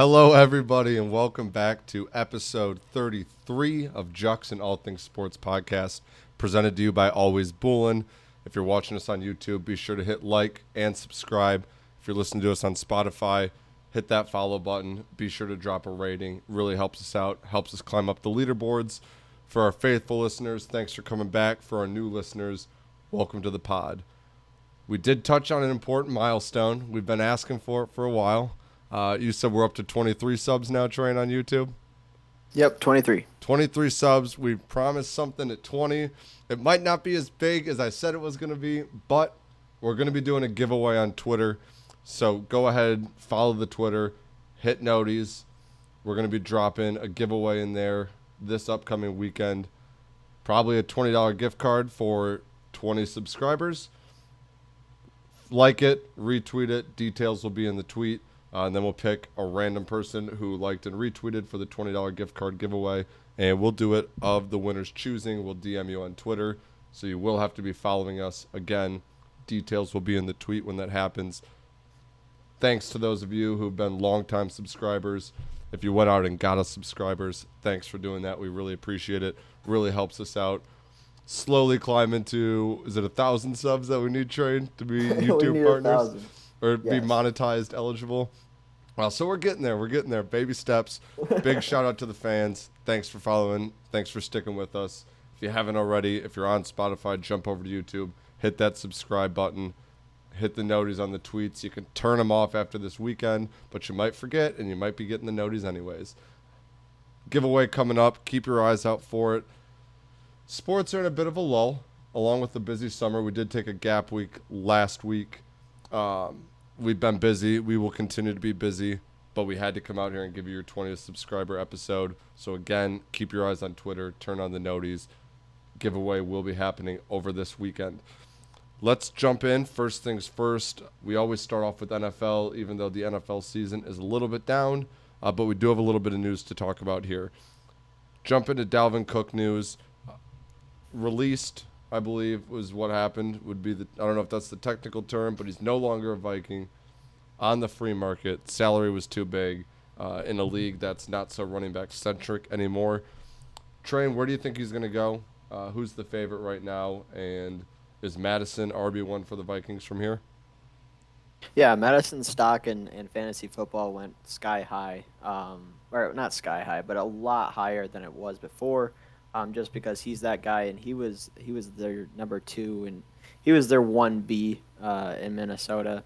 Hello, everybody, and welcome back to episode 33 of Jux and All Things Sports Podcast, presented to you by Always Bullin. If you're watching us on YouTube, be sure to hit like and subscribe. If you're listening to us on Spotify, hit that follow button. Be sure to drop a rating. Really helps us out, helps us climb up the leaderboards. For our faithful listeners, thanks for coming back. For our new listeners, welcome to the pod. We did touch on an important milestone. We've been asking for it for a while. You said we're up to 23 subs now, Train, on YouTube? Yep, 23. 23 subs. We promised something at 20. It might not be as big as I said it was going to be, but we're going to be doing a giveaway on Twitter. So go ahead, follow the Twitter, hit noties. We're going to be dropping a giveaway in there this upcoming weekend. Probably a $20 gift card for 20 subscribers. Like it, retweet it. Details will be in the tweet. And then we'll pick a random person who liked and retweeted for the $20 gift card giveaway. And we'll do it of the winner's choosing. We'll DM you on Twitter. So you will have to be following us. Again, details will be in the tweet when that happens. Thanks to those of you who've been longtime subscribers. If you went out and got us subscribers, thanks for doing that. We really appreciate it. Really helps us out. Slowly climb into, is it 1,000 subs that we need, Train, to be YouTube partners? 1,000. Or Yes. be monetized eligible. Well, so we're getting there. We're getting there. Baby steps. Big shout out to the fans. Thanks for following. Thanks for sticking with us. If you haven't already, if you're on Spotify, jump over to YouTube. Hit that subscribe button. Hit the noties on the tweets. You can turn them off after this weekend, but you might forget, and you might be getting the noties anyways. Giveaway coming up. Keep your eyes out for it. Sports are in a bit of a lull. Along with the busy summer, we did take a gap week last week. We've been busy. We will continue to be busy, but we had to come out here and give you your 20th subscriber episode. So again, keep your eyes on Twitter, turn on the noties. Giveaway will be happening over this weekend. Let's jump in. First things first, we always start off with NFL, even though the NFL season is a little bit down, but we do have a little bit of news to talk about here. Jump into Dalvin Cook news. Released, I believe, was what happened. Would be I don't know if that's the technical term, but he's no longer a Viking on the free market. Salary was too big in a league that's not so running back centric anymore. Train, where do you think he's going to go? Who's the favorite right now? And is Madison RB1 for the Vikings from here? Yeah, Madison's stock in fantasy football went sky high. Or not sky high, but a lot higher than it was before. Just because he's that guy, and he was their number 2, and he was their 1B in Minnesota.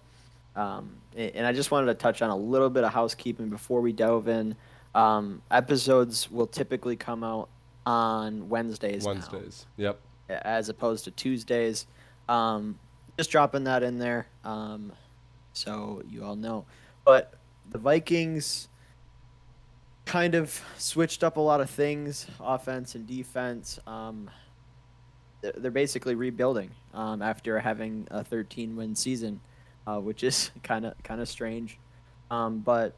And I just wanted to touch on a little bit of housekeeping before we delve in. Episodes will typically come out on Wednesdays. Wednesdays. Yep. As opposed to Tuesdays. Just dropping that in there, so you all know. But the Vikings kind of switched up a lot of things, offense and defense. They're basically rebuilding after having a 13-win season, which is kind of strange. But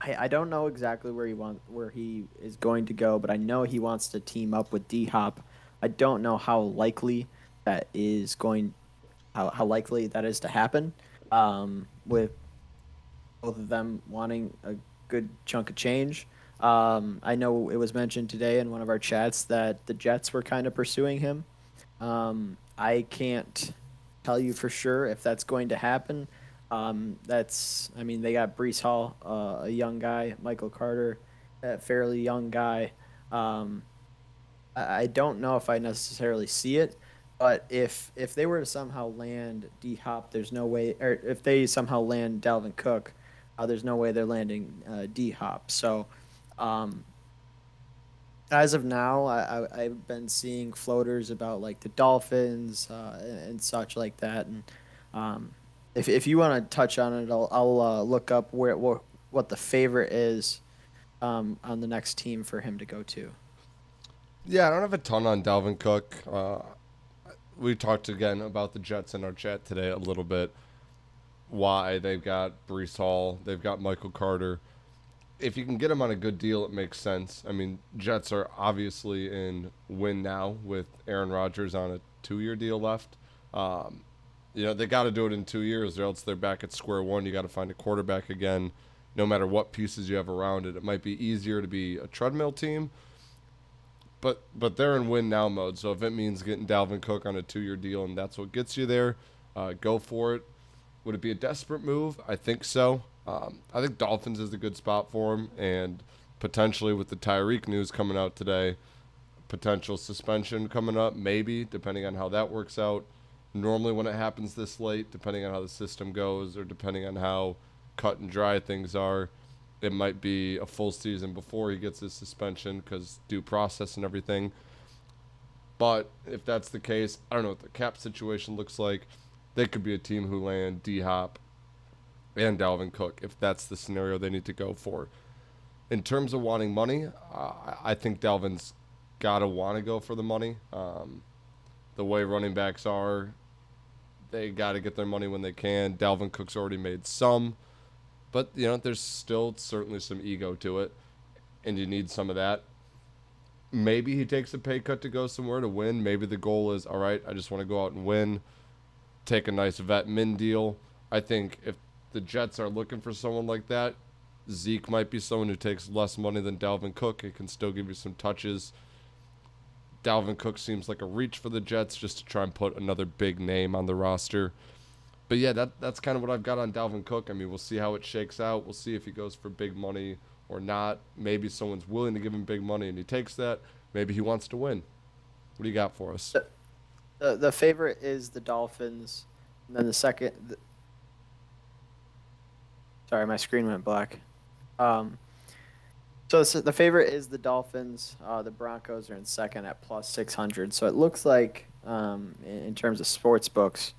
I don't know exactly where he is going to go, but I know he wants to team up with D-Hop. I don't know how likely that is how likely that is to happen, with both of them wanting a good chunk of change. I know it was mentioned today in one of our chats that the Jets were kind of pursuing him. I can't tell you for sure if that's going to happen. They got Breece Hall, a young guy, Michael Carter, a fairly young guy. I don't know if I necessarily see it, but if they were to somehow land D-Hop, there's no way, or if they somehow land Dalvin Cook, there's no way they're landing D-Hop. So, as of now, I've been seeing floaters about like the Dolphins and such like that. And if you want to touch on it, I'll look up what the favorite is on the next team for him to go to. Yeah, I don't have a ton on Dalvin Cook. We talked again about the Jets in our chat today a little bit. Why they've got Breece Hall, they've got Michael Carter. If you can get him on a good deal, it makes sense. I mean, Jets are obviously in win now with Aaron Rodgers on a 2-year deal left. They got to do it in 2 years, or else they're back at square one. You got to find a quarterback again. no matter what pieces you have around it. It might be easier to be a treadmill team, but they're in win now mode. So if it means getting Dalvin Cook on a 2-year deal and that's what gets you there, go for it. Would it be a desperate move? I think so. I think Dolphins is a good spot for him, and potentially with the Tyreek news coming out today, potential suspension coming up, maybe, depending on how that works out. Normally, when it happens this late, depending on how the system goes or depending on how cut and dry things are, it might be a full season before he gets his suspension because due process and everything. But if that's the case, I don't know what the cap situation looks like. They could be a team who land D Hop and Dalvin Cook if that's the scenario they need to go for. In terms of wanting money, I think Dalvin's got to want to go for the money. The way running backs are, they got to get their money when they can. Dalvin Cook's already made some, but there's still certainly some ego to it, and you need some of that. Maybe he takes a pay cut to go somewhere to win. Maybe the goal is, all right, I just want to go out and win, take a nice vet min deal. I think if the Jets are looking for someone like that, Zeke might be someone who takes less money than Dalvin Cook. It can still give you some touches. Dalvin Cook seems like a reach for the Jets just to try and put another big name on the roster. But yeah, that's kind of what I've got on Dalvin Cook. I mean, we'll see how it shakes out. We'll see if he goes for big money or not. Maybe someone's willing to give him big money and he takes that. Maybe he wants to win. What do you got for us? The favorite is the Dolphins, and then the second. Sorry, my screen went black. So the favorite is the Dolphins. The Broncos are in second at plus 600. So it looks like, in terms of sports books,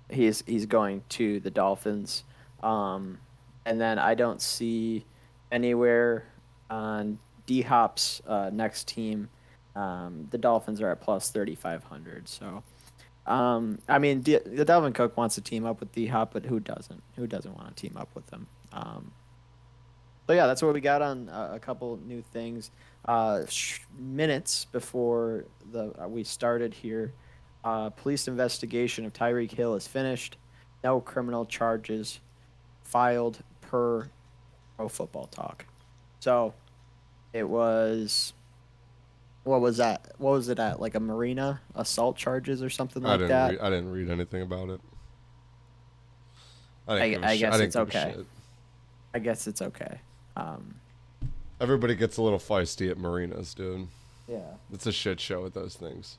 he's going to the Dolphins. And then I don't see anywhere on D Hop's next team. The Dolphins are at plus 3,500. So, I mean, the Dalvin Cook wants to team up with D Hop, but who doesn't? Who doesn't want to team up with them? So yeah, that's what we got on a couple new things. Minutes before we started here, police investigation of Tyreek Hill is finished. No criminal charges filed per Pro Football Talk. So it was, what was that? What was it at? Like a marina assault charges or something like that? I didn't read anything about it. I guess it's okay. I guess it's okay. Everybody gets a little feisty at marinas, dude. Yeah. It's a shit show at those things.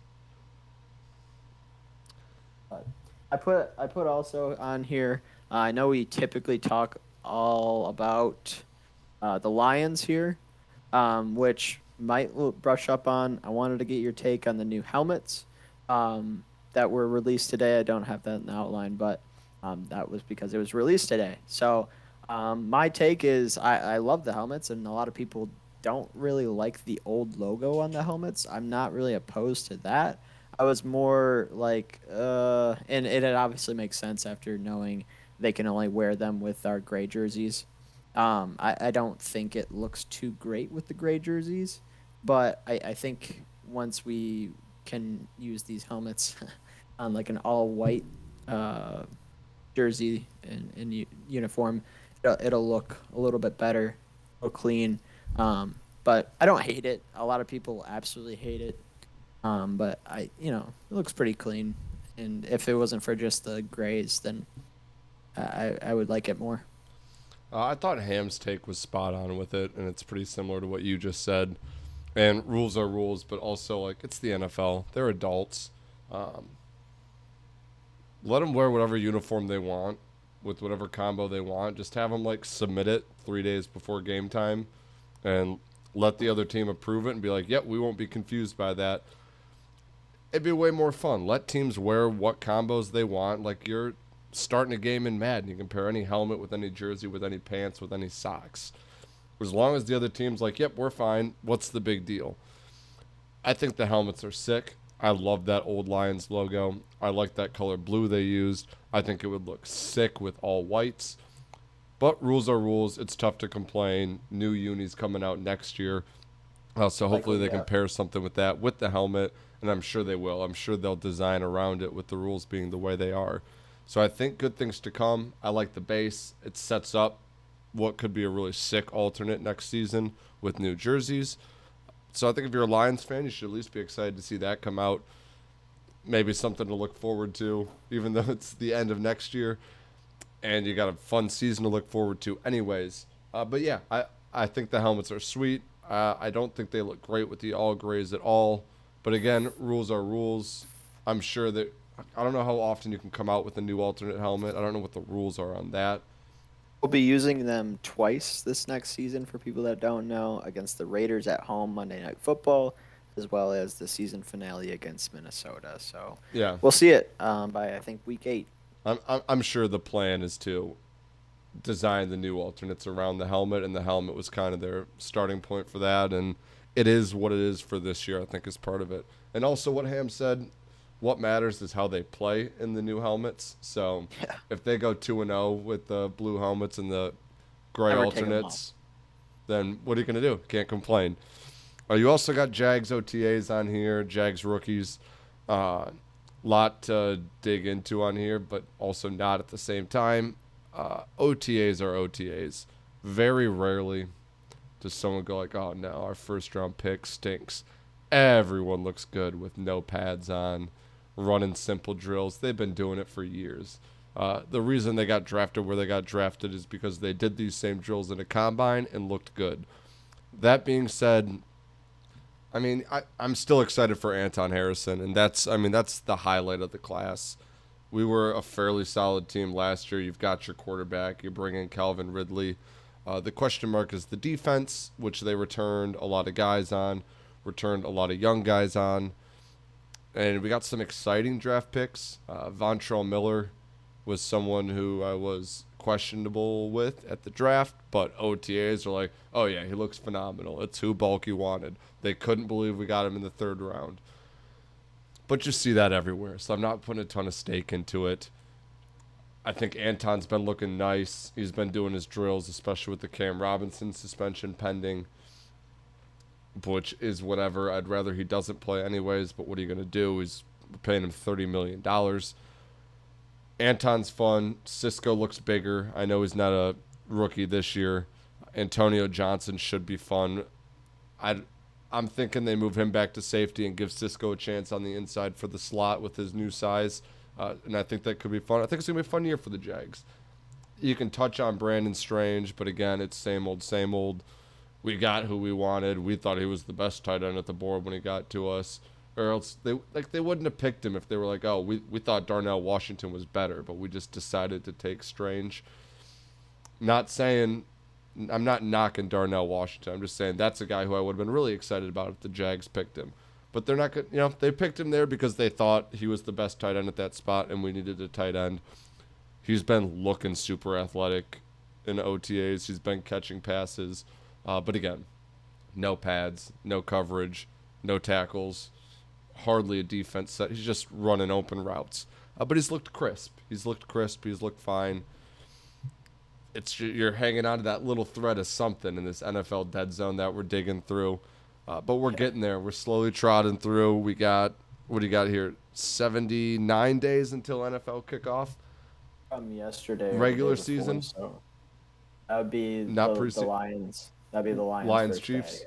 But I put also on here. I know we typically talk all about the Lions here, which might brush up on. I wanted to get your take on the new helmets that were released today. I don't have that in the outline, but that was because it was released today. So. My take is I love the helmets, and a lot of people don't really like the old logo on the helmets. I'm not really opposed to that. I was more like, and it obviously makes sense after knowing they can only wear them with our gray jerseys. I don't think it looks too great with the gray jerseys, but I think once we can use these helmets on like an all-white jersey and uniform, it'll look a little bit better, look clean. But I don't hate it. A lot of people absolutely hate it. But it looks pretty clean. And if it wasn't for just the grays, then I would like it more. I thought Ham's take was spot on with it, and it's pretty similar to what you just said. And rules are rules, but also, like, it's the NFL. They're adults. Let them wear whatever uniform they want with whatever combo they want. Just have them, like, submit it 3 days before game time and let the other team approve it and be like, yep, we won't be confused by that. It'd be way more fun. Let teams wear what combos they want. Like, you're starting a game in Madden. You can pair any helmet with any jersey, with any pants, with any socks. As long as the other team's like, yep, we're fine. What's the big deal? I think the helmets are sick. I love that old Lions logo. I like that color blue they used. I think it would look sick with all whites. But rules are rules. It's tough to complain. New unis coming out next year. So hopefully they can pair something with that, with the helmet. And I'm sure they will. I'm sure they'll design around it with the rules being the way they are. So I think good things to come. I like the base. It sets up what could be a really sick alternate next season with new jerseys. So I think if you're a Lions fan, you should at least be excited to see that come out. Maybe something to look forward to, even though it's the end of next year, and you got a fun season to look forward to, anyways. But yeah, I think the helmets are sweet. I don't think they look great with the all grays at all. But again, rules are rules. I'm sure that I don't know how often you can come out with a new alternate helmet. I don't know what the rules are on that. We'll be using them twice this next season for people that don't know, against the Raiders at home Monday Night Football, as well as the season finale against Minnesota. So Yeah, we'll see it by, I think, week 8. I'm sure the plan is to design the new alternates around the helmet, and the helmet was kind of their starting point for that. And it is what it is for this year, I think, is part of it. And also, what Ham said, what matters is how they play in the new helmets. So Yeah. if they go 2-0 with the blue helmets and the gray Never take 'em alternates, then what are you going to do? Can't complain. You also got Jags OTAs on here, Jags rookies. Lot to dig into on here, but also not at the same time. OTAs are OTAs. Very rarely does someone go like, "Oh no, our first round pick stinks." Everyone looks good with no pads on, running simple drills. They've been doing it for years. The reason they got drafted where they got drafted is because they did these same drills in a combine and looked good. That being said, I mean, I'm still excited for Anton Harrison, and that's the highlight of the class. We were a fairly solid team last year. You've got your quarterback. You bring in Calvin Ridley. The question mark is the defense, which they returned a lot of guys on, returned a lot of young guys on, and we got some exciting draft picks. Vontrell Miller was someone who I was questionable with at the draft, but OTAs are like, oh yeah, he looks phenomenal. It's who Bulky wanted. They couldn't believe we got him in the 3rd round. But you see that everywhere, so I'm not putting a ton of stake into it. I think Anton's been looking nice. He's been doing his drills, especially with the Cam Robinson suspension pending, which is whatever. I'd rather he doesn't play anyways, but what are you going to do? He's paying him $30 million. Anton's fun. Cisco looks bigger. I know he's not a rookie this year. Antonio Johnson should be fun. I'm thinking they move him back to safety and give Cisco a chance on the inside for the slot with his new size. And I think that could be fun. I think it's going to be a fun year for the Jags. You can touch on Brandon Strange, but again, it's same old, same old. We got who we wanted. We thought he was the best tight end at the board when he got to us. Or else they wouldn't have picked him if they were like, oh, we thought Darnell Washington was better, but we just decided to take Strange. I'm not knocking Darnell Washington. I'm just saying that's a guy who I would have been really excited about if the Jags picked him. But they're not good. They picked him there because they thought he was the best tight end at that spot, and we needed a tight end. He's been looking super athletic in OTAs. He's been catching passes. But again, no pads, no coverage, no tackles, hardly a defense set. He's just running open routes. But he's looked crisp. He's looked fine. You're hanging on to that little thread of something in this NFL dead zone that we're digging through. But we're getting there. We're slowly trotting through. We got, what do you got here? 79 days until NFL kickoff. From yesterday. Regular or the day before, season? So that would be Not the Lions. That'd be the Lions. Lions first Chiefs. day,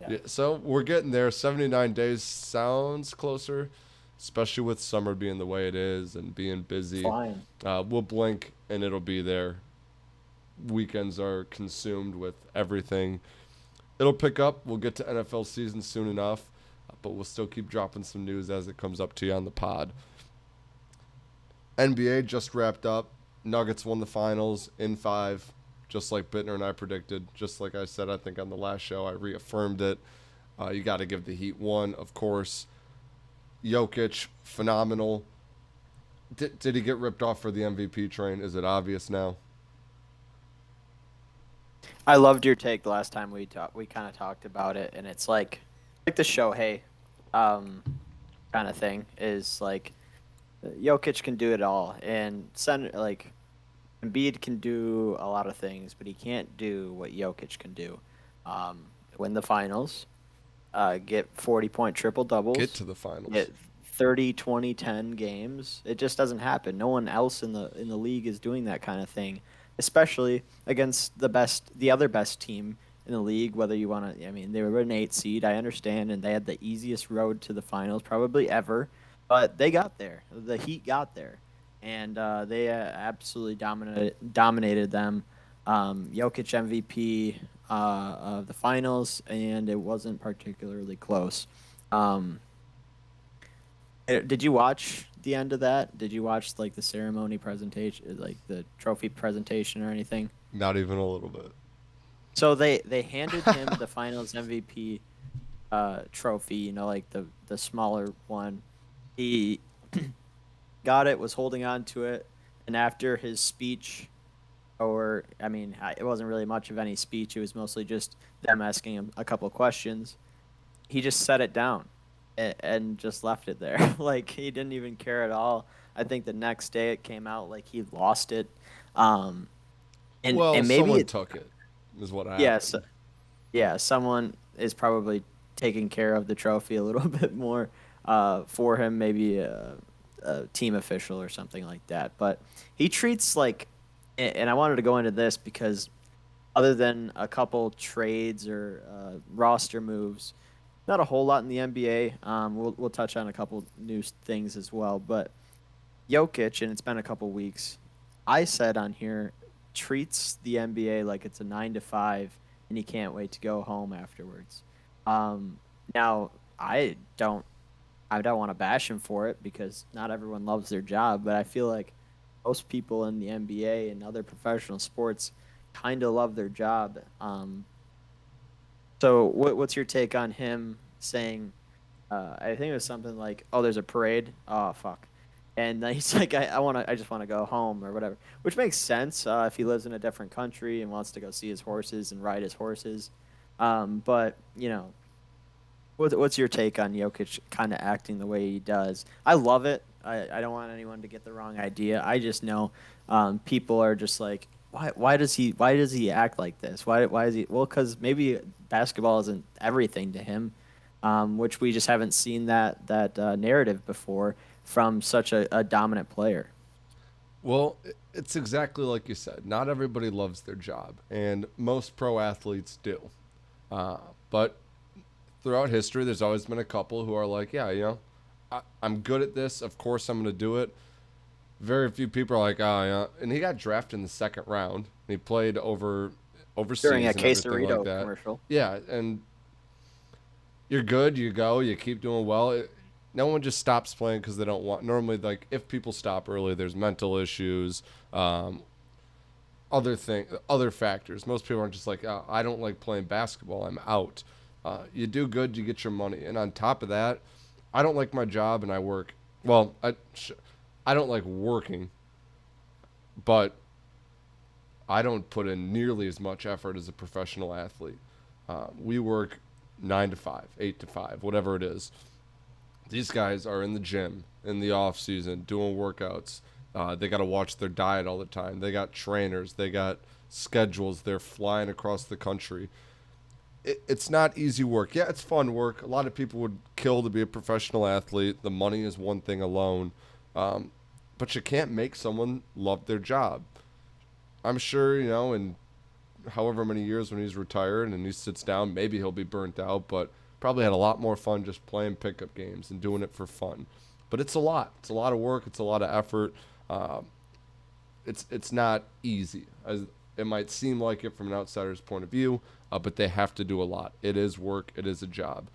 yeah. Yeah, so we're getting there. 79 days sounds closer, especially with summer being the way it is and being busy. Fine. We'll blink and it'll be there. Weekends are consumed with everything. It'll pick up. We'll get to NFL season soon enough, but we'll still keep dropping some news as it comes up to you on the pod. NBA just wrapped up. Nuggets won the finals in 5, just like Bittner and I predicted. Just like I said, I think on the last show, I reaffirmed it. You got to give the Heat one, of course. Jokic, phenomenal. Did he get ripped off for the MVP train? Is it obvious now? I loved your take the last time we talked. We kind of talked about it, and it's like the Shohei, kind of thing is like Jokic can do it all, and Embiid can do a lot of things, but he can't do what Jokic can do. Win the finals, get 40-point triple doubles, Get to the finals. get 30, 20, 10 games. It just doesn't happen. No one else in the league is doing that kind of thing. especially against the other best team in the league. Whether you want to, I mean, they were an 8 seed. I understand, and they had the easiest road to the finals probably ever, but they got there. The Heat got there, and they absolutely dominated them. Jokic MVP of the finals, and it wasn't particularly close. Um, did you watch the end of that? Did you watch like the ceremony presentation, like the trophy presentation or anything? Not even a little bit. So they handed him the Finals MVP trophy, like the smaller one. He got it, was holding on to it, and after his speech, or I mean, it wasn't really much of any speech. It was mostly just them asking him a couple of questions. He just set it down and just left it there. Like he didn't even care at all. I think the next day it came out like he lost it. Um, Well, and maybe someone it, took it, is what yes, happened. yeah, someone is probably taking care of the trophy a little bit more for him, maybe a team official or something like that. But he treats like, and I wanted to go into this because other than a couple trades or roster moves, not a whole lot in the NBA. We'll touch on a couple new things as well, but Jokic, and it's been a couple weeks. I said on here treats the NBA like it's a 9 to 5, and he can't wait to go home afterwards. Now I don't want to bash him for it because not everyone loves their job, but I feel like most people in the NBA and other professional sports kind of love their job. So what's your take on him saying? I think it was something like, "Oh, there's a parade. Oh, fuck." And then he's like, I just want to go home or whatever," which makes sense if he lives in a different country and wants to go see his horses and ride his horses. But what's your take on Jokic kind of acting the way he does? I love it. I don't want anyone to get the wrong idea. I just know people are just like, why does he act like this? Why is he? Well, because maybe basketball isn't everything to him, which we just haven't seen that narrative before from such a dominant player. Well, it's exactly like you said. Not everybody loves their job, and most pro athletes do. Uh, but throughout history, there's always been a couple who are like, yeah, I'm good at this. Of course, I'm going to do it. Very few people are like, oh, yeah. And he got drafted in the second round. He played During a overseas and everything like Quesarito that. commercial. Yeah, and you're good. You go. You keep doing well. No one just stops playing because they don't want. Normally, like if people stop early, there's mental issues, um, other factors. Most people aren't just like, oh, I don't like playing basketball. I'm out. You do good, you get your money, and on top of that, I don't like my job and I work. Well, I don't like working, but I don't put in nearly as much effort as a professional athlete. We work 9 to 5, 8 to 5, whatever it is. These guys are in the gym in the off season doing workouts. They got to watch their diet all the time. They got trainers. They got schedules. They're flying across the country. It's not easy work. Yeah, it's fun work. A lot of people would kill to be a professional athlete. The money is one thing alone, um, but you can't make someone love their job. I'm sure in however many years when he's retired and he sits down, maybe he'll be burnt out, but probably had a lot more fun just playing pickup games and doing it for fun. But it's a lot. It's a lot of work. It's a lot of effort. Um, it's not easy as it might seem like it from an outsider's point of view, but they have to do a lot. It is work. It is a job.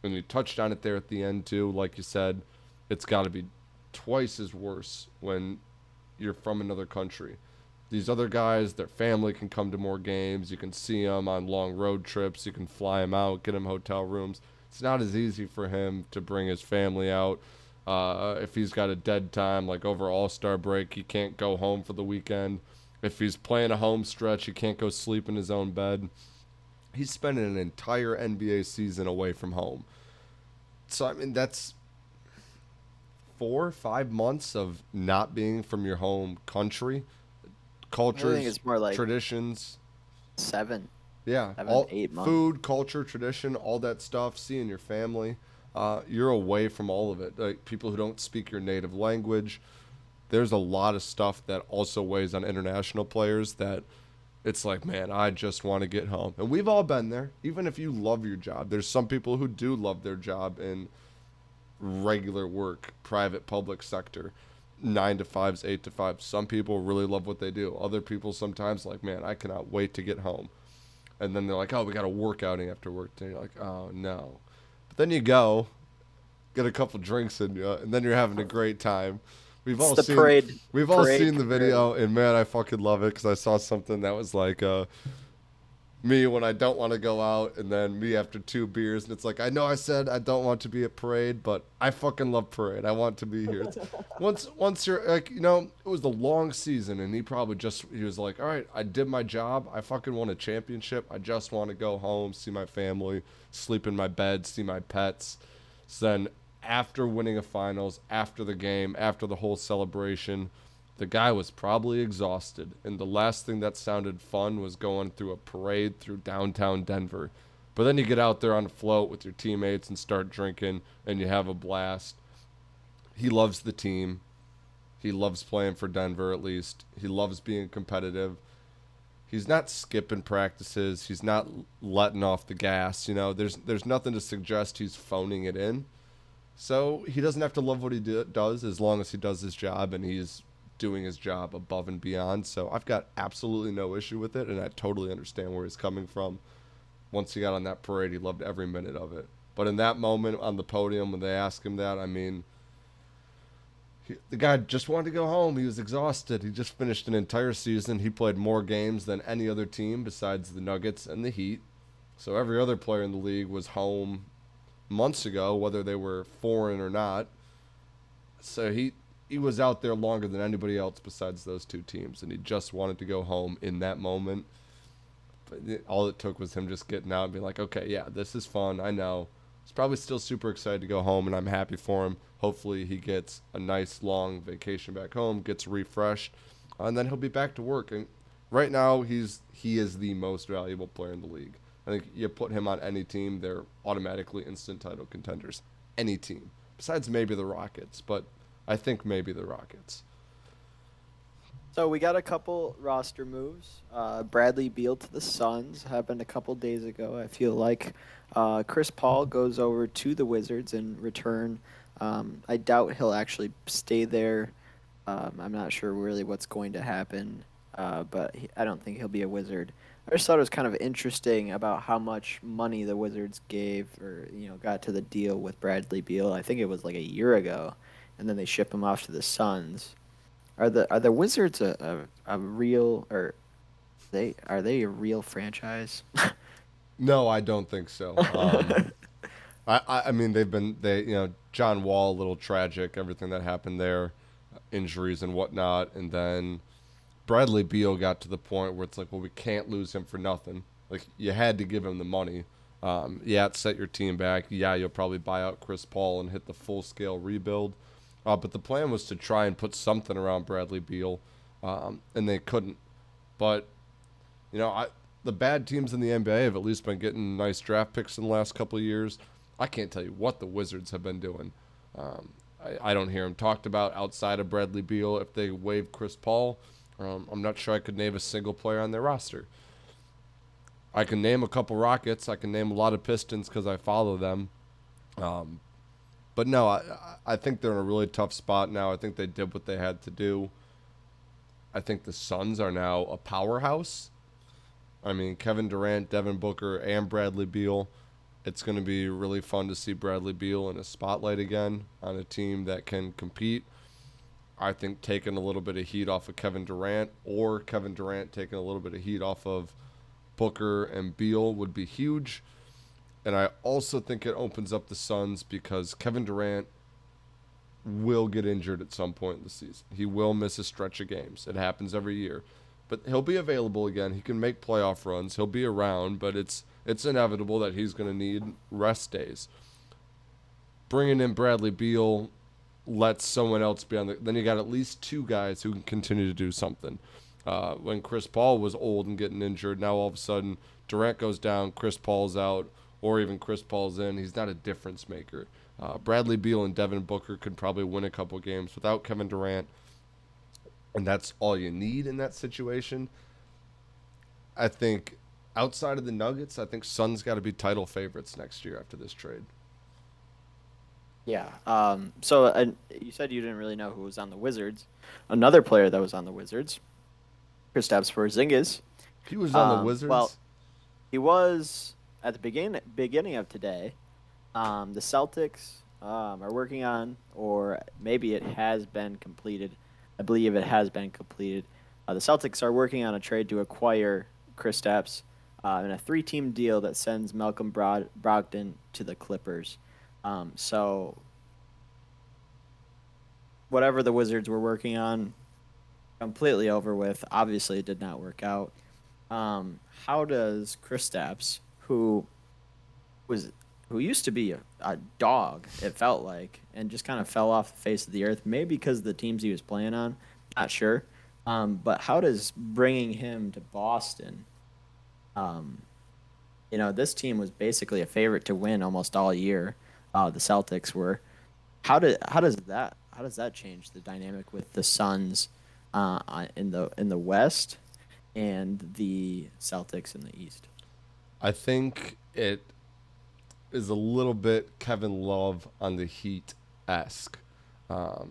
And you touched on it there at the end too. Like you said, it's got to be twice as worse when you're from another country. These other guys, their family can come to more games. You can see them on long road trips. You can fly them out, get them hotel rooms. It's not as easy for him to bring his family out. If he's got a dead time, like over All-Star break, he can't go home for the weekend. If he's playing a home stretch, he can't go sleep in his own bed. He's spending an entire NBA season away from home. So, I mean, that's 4 5 months of not being from your home country, I think cultures, it's more like traditions. seven, Yeah, seven, all 8 months. food, culture, tradition, all that stuff. Seeing your family, you're away from all of it. Like people who don't speak your native language. there's a lot of stuff that also weighs on international players that it's like, man, I just want to get home. And we've all been there. Even if you love your job, there's some people who do love their job in regular work, private, public sector, 9 to 5s, 8 to 5. Some people really love what they do. Other people sometimes like, man, I cannot wait to get home. And then they're like, oh, we got a work outing after work. And you're like, oh no. But then you go, get a couple drinks in you, and then you're having a great time. We've It's all the seen parade. we've all Parade seen the comparison. video, and man, I fucking love it because I saw something that was like me when I don't want to go out, and then me after 2 beers, and it's like I know I said I don't want to be at parade, but I fucking love parade. I want to be here. It's, once you're like, it was the long season, and he was like, all right, I did my job. I fucking won a championship. I just want to go home, see my family, sleep in my bed, see my pets. So then after winning a finals, after the game, after the whole celebration, the guy was probably exhausted, and the last thing that sounded fun was going through a parade through downtown Denver. But then you get out there on a float with your teammates and start drinking, and you have a blast. He loves the team. He loves playing for Denver, at least. He loves being competitive. He's not skipping practices. He's not letting off the gas. There's nothing to suggest he's phoning it in. So he doesn't have to love what he does as long as he does his job and he's doing his job above and beyond. So I've got absolutely no issue with it, and I totally understand where he's coming from. Once he got on that parade, he loved every minute of it. But in that moment on the podium when they asked him that, I mean, the guy just wanted to go home. He was exhausted. He just finished an entire season. He played more games than any other team besides the Nuggets and the Heat. So every other player in the league was home months ago, whether they were foreign or not. So he was out there longer than anybody else besides those two teams, and he just wanted to go home in that moment. But all it took was him just getting out and being like, okay, yeah, this is fun. I know. He's probably still super excited to go home, and I'm happy for him. Hopefully he gets a nice long vacation back home, gets refreshed, and then he'll be back to work. And right now he is the most valuable player in the league. I think you put him on any team, they're automatically instant title contenders. Any team. Besides maybe the Rockets, but I think maybe the Rockets. So we got a couple roster moves. Bradley Beal to the Suns happened a couple days ago. I feel like Chris Paul goes over to the Wizards in return. I doubt he'll actually stay there. I'm not sure really what's going to happen, but I don't think he'll be a Wizard. I just thought it was kind of interesting about how much money the Wizards gave or got to the deal with Bradley Beal. I think it was like a year ago, and then they ship him off to the Suns. Are the Wizards a real or are they a real franchise? No, I don't think so. I mean John Wall, a little tragic, everything that happened there, injuries and whatnot, and then Bradley Beal got to the point where it's like, well, we can't lose him for nothing. Like, you had to give him the money. Yeah, it set your team back. Yeah, you'll probably buy out Chris Paul and hit the full scale rebuild. But the plan was to try and put something around Bradley Beal, and they couldn't. But the bad teams in the NBA have at least been getting nice draft picks in the last couple of years. I can't tell you what the Wizards have been doing. I don't hear them talked about outside of Bradley Beal. If they waive Chris Paul, I'm not sure I could name a single player on their roster. I can name a couple Rockets. I can name a lot of Pistons because I follow them. But no, I think they're in a really tough spot now. I think they did what they had to do. I think the Suns are now a powerhouse. I mean, Kevin Durant, Devin Booker, and Bradley Beal. It's going to be really fun to see Bradley Beal in a spotlight again on a team that can compete. I think taking a little bit of heat off of Kevin Durant, or Kevin Durant taking a little bit of heat off of Booker and Beal would be huge. And I also think it opens up the Suns because Kevin Durant will get injured at some point in the season. He will miss a stretch of games. It happens every year. But he'll be available again. He can make playoff runs. He'll be around, but it's inevitable that he's going to need rest days. Bringing in Bradley Beal lets someone else be on the... Then you got at least two guys who can continue to do something. When Chris Paul was old and getting injured, now all of a sudden Durant goes down, Chris Paul's out, or even Chris Paul's in. He's not a difference maker. Bradley Beal and Devin Booker could probably win a couple games without Kevin Durant. and that's all you need in that situation. I think outside of the Nuggets, I think Suns got to be title favorites next year after this trade. Yeah. So you said you didn't really know who was on the Wizards. Another player that was on the Wizards, Kristaps Porzingis. He was on the Well, Wizards. he was at the beginning of today. The Celtics are working on, or maybe it has been completed. I believe it has been completed. The Celtics are working on a trade to acquire Kristaps in a three-team deal that sends Malcolm Brogdon to the Clippers. So whatever the Wizards were working on, completely over with. Obviously, it did not work out. How does Kristaps, was who used to be a dog, it felt like, and just kind of fell off the face of the earth, maybe because of the teams he was playing on, not sure. But how does bringing him to Boston, um, this team was basically a favorite to win almost all year. The Celtics were. How does that change the dynamic with the Suns in the West and the Celtics in the East? I think it is a little bit Kevin Love on the Heat esque. A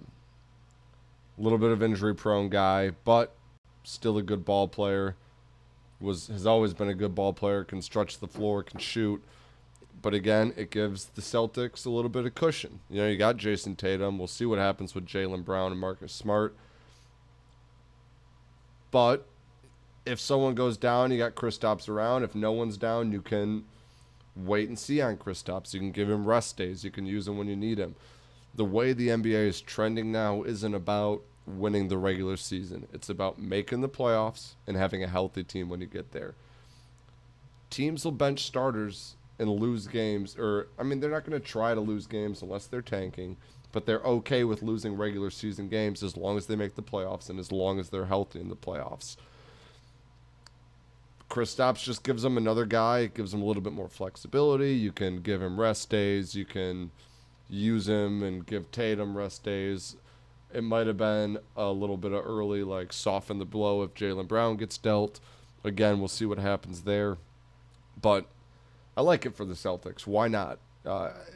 little bit of injury prone guy, but still a good ball player. Has always been a good ball player. Can stretch the floor, can shoot. But again, it gives the Celtics a little bit of cushion. You got Jason Tatum. We'll see what happens with Jaylen Brown and Marcus Smart. But if someone goes down, you got Kristaps around. If no one's down, you can wait and see on Kristaps. You can give him rest days. You can use him when you need him. The way the NBA is trending now isn't about winning the regular season. It's about making the playoffs and having a healthy team when you get there. Teams will bench starters and lose games, they're not going to try to lose games unless they're tanking, but they're okay with losing regular season games as long as they make the playoffs and as long as they're healthy in the playoffs. Kristaps just gives them another guy. It gives them a little bit more flexibility. You can give him rest days. You can use him and give Tatum rest days. It might have been a little bit of early, soften the blow if Jaylen Brown gets dealt. Again, we'll see what happens there. But I like it for the Celtics. Why not?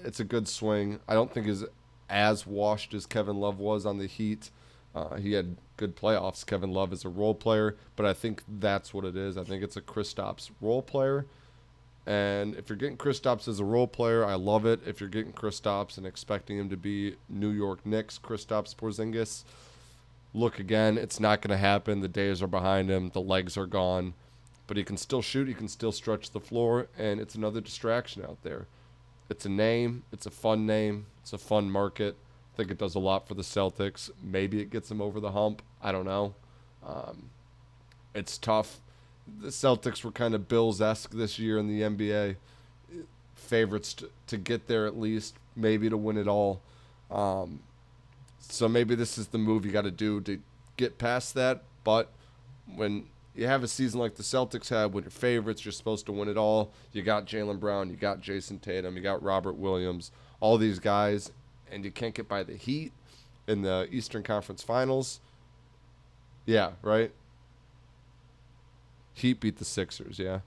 It's a good swing. I don't think he's as washed as Kevin Love was on the Heat. He had good playoffs. Kevin Love is a role player, but I think that's what it is. I think it's a Kristaps role player. And if you're getting Kristaps as a role player, I love it. If you're getting Kristaps and expecting him to be New York Knicks, Kristaps Porzingis, look again. It's not going to happen. The days are behind him. The legs are gone. But he can still shoot. He can still stretch the floor. And it's another distraction out there. It's a name. It's a fun name. It's a fun market. I think it does a lot for the Celtics. Maybe it gets them over the hump. I don't know. It's tough. The Celtics were kind of Bills-esque this year in the NBA. Favorites to get there at least, maybe to win it all. So maybe this is the move you got to do to get past that. But when you have a season like the Celtics had, when you're favorites, you're supposed to win it all. You got Jaylen Brown, you got Jason Tatum, you got Robert Williams, all these guys, and you can't get by the Heat in the Eastern Conference Finals. Yeah, right? Heat beat the Sixers, yeah.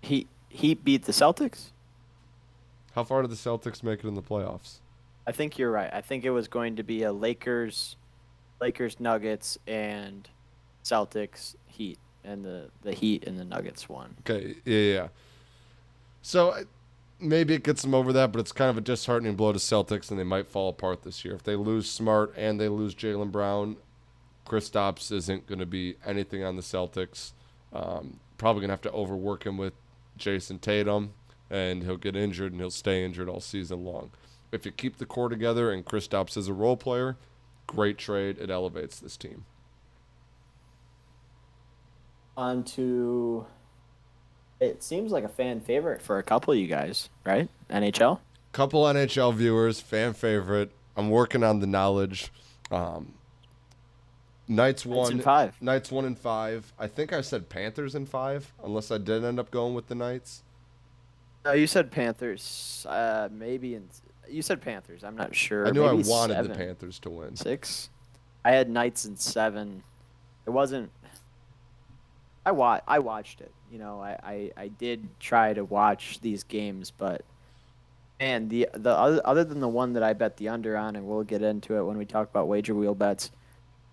He beat the Celtics? How far did the Celtics make it in the playoffs? I think you're right. I think it was going to be a Lakers Nuggets and Celtics Heat, and the Heat and the Nuggets won. Okay, yeah. So maybe it gets them over that, but it's kind of a disheartening blow to Celtics, and they might fall apart this year. If they lose Smart and they lose Jaylen Brown, Kristaps isn't going to be anything on the Celtics. Probably going to have to overwork him with Jason Tatum, and he'll get injured, and he'll stay injured all season long. If you keep the core together and Kristaps is a role player, great trade. It elevates this team. On to, it seems like a fan favorite for a couple of you guys, right? NHL? Couple NHL viewers, fan favorite. I'm working on the knowledge. Knights won. In 5. Knights 1-5. I think I said Panthers in 5, unless I did end up going with the Knights. No, you said Panthers. Maybe you said Panthers. I'm not sure. I knew Maybe I wanted 7, the Panthers to win. 6. I had Knights in 7. It wasn't. I watched it. I did try to watch these games, but man, the other than the one that I bet the under on, and we'll get into it when we talk about wager wheel bets,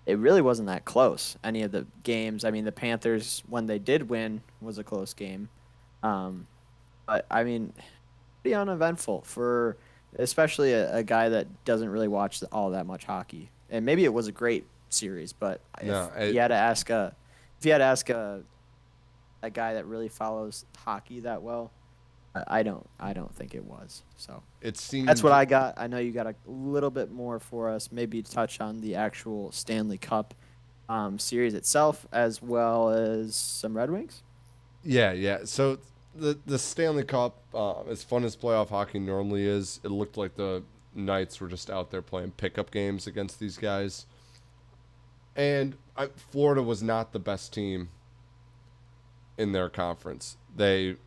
it really wasn't that close. Any of the games. I mean, the Panthers, when they did win, was a close game. Um, but I mean, pretty uneventful for especially a guy that doesn't really watch all that much hockey. And maybe it was a great series, but No, if you had to ask a guy that really follows hockey that well, I don't think it was. So it that's what seemed I got. I know you got a little bit more for us. Maybe touch on the actual Stanley Cup series itself, as well as some Red Wings. yeah, yeah. So the Stanley Cup, as fun as playoff hockey normally is, it looked like the Knights were just out there playing pickup games against these guys. And Florida was not the best team in their conference. They